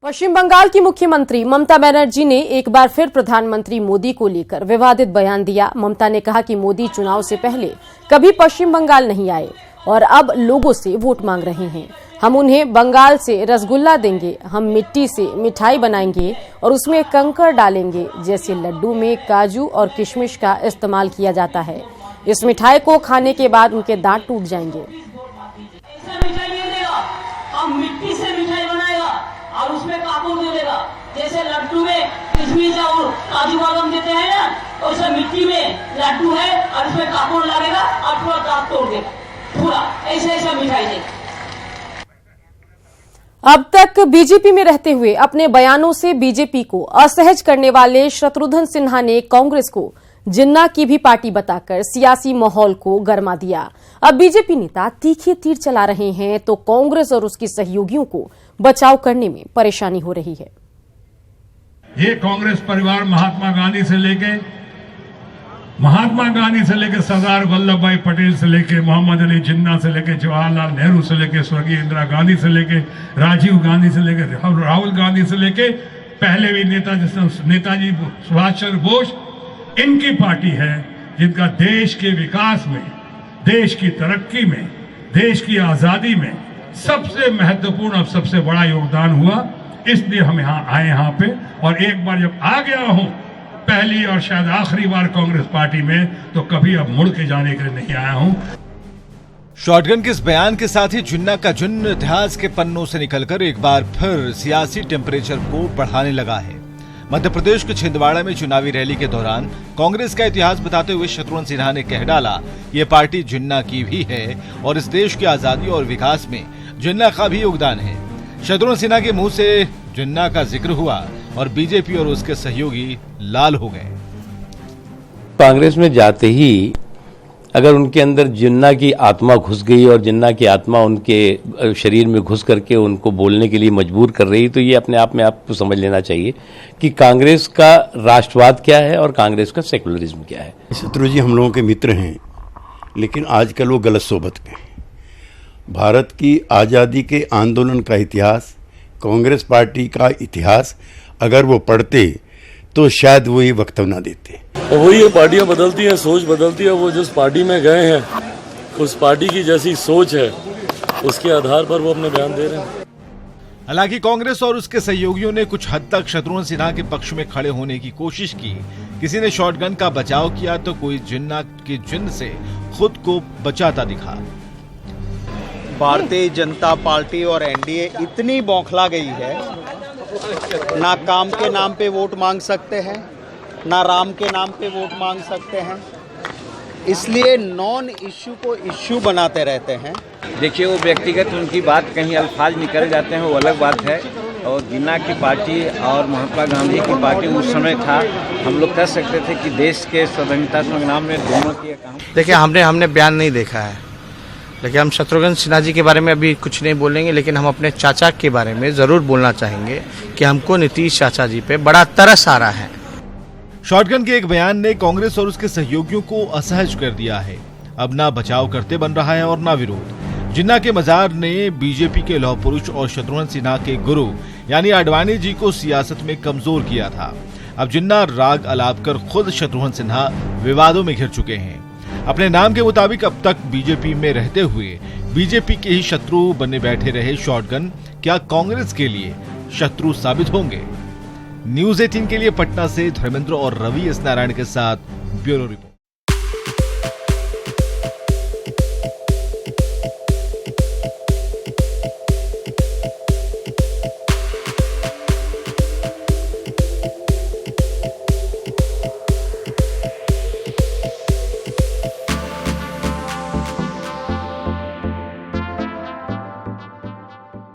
पश्चिम बंगाल की मुख्यमंत्री ममता बनर्जी ने एक बार फिर प्रधानमंत्री मोदी को लेकर विवादित बयान दिया। ममता ने कहा कि मोदी चुनाव से पहले कभी पश्चिम बंगाल नहीं आए और अब लोगों से वोट मांग रहे हैं। हम उन्हें बंगाल से रसगुल्ला देंगे, हम मिट्टी से मिठाई बनाएंगे और उसमें कंकड़ डालेंगे। जैसे लड्डू में काजू और किशमिश का इस्तेमाल किया जाता है। इस मिठाई को खाने के बाद उनके दांत टूट जाएंगे। मिट्टी से मिठाई बनाएगा और उसमें कापूर दे देगा। जैसे लड्डू में किशमिश और काजू बादाम देते हैं ना, वैसे मिट्टी में लड्डू है और उसमें कापूर लगेगा और पूरा दांत तोड़ देगा। पूरा ऐसा मिठाई देगा। अब तक बीजेपी में रहते हुए अपने बयानों से बीजेपी को असहज करने वाले शत्रुघ्न सिन्हा ने कांग्रेस को जिन्ना की भी पार्टी बताकर सियासी माहौल को गरमा दिया। अब बीजेपी नेता तीखे तीर चला रहे हैं तो कांग्रेस और उसके सहयोगियों को बचाव करने में परेशानी हो रही है। ये कांग्रेस परिवार महात्मा गांधी से लेकर सरदार वल्लभ भाई पटेल से लेकर मोहम्मद अली जिन्ना से लेकर जवाहरलाल नेहरू से लेकर स्वर्गीय इंदिरा गांधी से लेकर राजीव गांधी से लेकर राहुल गांधी से लेकर पहले भी नेताजी सुभाष चंद्र बोस, इनकी पार्टी है जिनका देश के विकास में, देश की तरक्की में, देश की आजादी में सबसे महत्वपूर्ण और सबसे बड़ा योगदान हुआ। इसलिए हम यहाँ पे और एक बार जब आ गया हूं पहली और शायद आखिरी बार कांग्रेस पार्टी में, तो कभी अब मुड़ के जाने के लिए नहीं आया हूं। शॉटगन के इस बयान के साथ ही जिन्ना का जुन्न इतिहास के पन्नों से निकलकर एक बार फिर सियासी टेम्परेचर को बढ़ाने लगा है। मध्य प्रदेश के छिंदवाड़ा में चुनावी रैली के दौरान कांग्रेस का इतिहास बताते हुए शत्रुघ्न सिन्हा ने कह डाला, ये पार्टी जिन्ना की भी है और इस देश की आजादी और विकास में जिन्ना का भी योगदान है। शत्रुघ्न सिन्हा के मुंह से जिन्ना का जिक्र हुआ और बीजेपी और उसके सहयोगी लाल हो गए। कांग्रेस में जाते ही अगर उनके अंदर जिन्ना की आत्मा घुस गई और जिन्ना की आत्मा उनके शरीर में घुस करके उनको बोलने के लिए मजबूर कर रही, तो ये अपने आप में आपको समझ लेना चाहिए कि कांग्रेस का राष्ट्रवाद क्या है और कांग्रेस का सेकुलरिज्म क्या है। शत्रुघ्न जी हम लोगों के मित्र हैं, लेकिन आजकल वो गलत सोबत में। भारत की आज़ादी के आंदोलन का इतिहास, कांग्रेस पार्टी का इतिहास अगर वो पढ़ते तो शायद वो ये वक्तव्य ना देते। और वही ये पार्टियां बदलती हैं, सोच बदलती है। वो जिस पार्टी में गए हैं उस पार्टी की जैसी सोच है उसके आधार पर वो अपने बयान दे रहे हैं। हालांकि कांग्रेस और उसके सहयोगियों ने कुछ हद तक शत्रुघ्न सिन्हा के पक्ष में खड़े होने की कोशिश की। किसी ने शॉटगन का बचाव किया तो कोई जिन्ना के जिन्न से खुद को बचाता दिखा। भारतीय जनता पार्टी और एनडीए इतनी बौखला गई है, ना काम के नाम पे वोट मांग सकते हैं, ना राम के नाम पे वोट मांग सकते हैं, इसलिए नॉन इश्यू को इश्यू बनाते रहते हैं। देखिए, वो व्यक्तिगत उनकी बात कहीं अल्फाज निकल जाते हैं, वो अलग बात है। और जिन्ना की पार्टी और महात्मा गांधी की पार्टी उस समय था, हम लोग कह सकते थे कि देश के स्वतंत्रता संग्राम में दोनों की काम। देखिए, हमने बयान नहीं देखा है, लेकिन हम शत्रुघ्न सिन्हा जी के बारे में अभी कुछ नहीं बोलेंगे, लेकिन हम अपने चाचा के बारे में जरूर बोलना चाहेंगे कि हमको नीतीश चाचा जी पे बड़ा तरस आ रहा है। शॉटगन के एक बयान ने कांग्रेस और उसके सहयोगियों को असहज कर दिया है। अब ना बचाव करते बन रहा है और ना विरोध। जिन्ना के मजार ने बीजेपी के लौह पुरुष और शत्रुघ्न सिन्हा के गुरु यानी आडवाणी जी को सियासत में कमजोर किया था। अब जिन्ना राग अलाप कर खुद शत्रुघ्न सिन्हा विवादों में घिर चुके हैं। अपने नाम के मुताबिक अब तक बीजेपी में रहते हुए बीजेपी के ही शत्रु बने बैठे रहे शॉटगन क्या कांग्रेस के लिए शत्रु साबित होंगे? न्यूज़ 18 के लिए पटना से धर्मेंद्र और रवि एस नारायण के साथ ब्यूरो रिपोर्ट।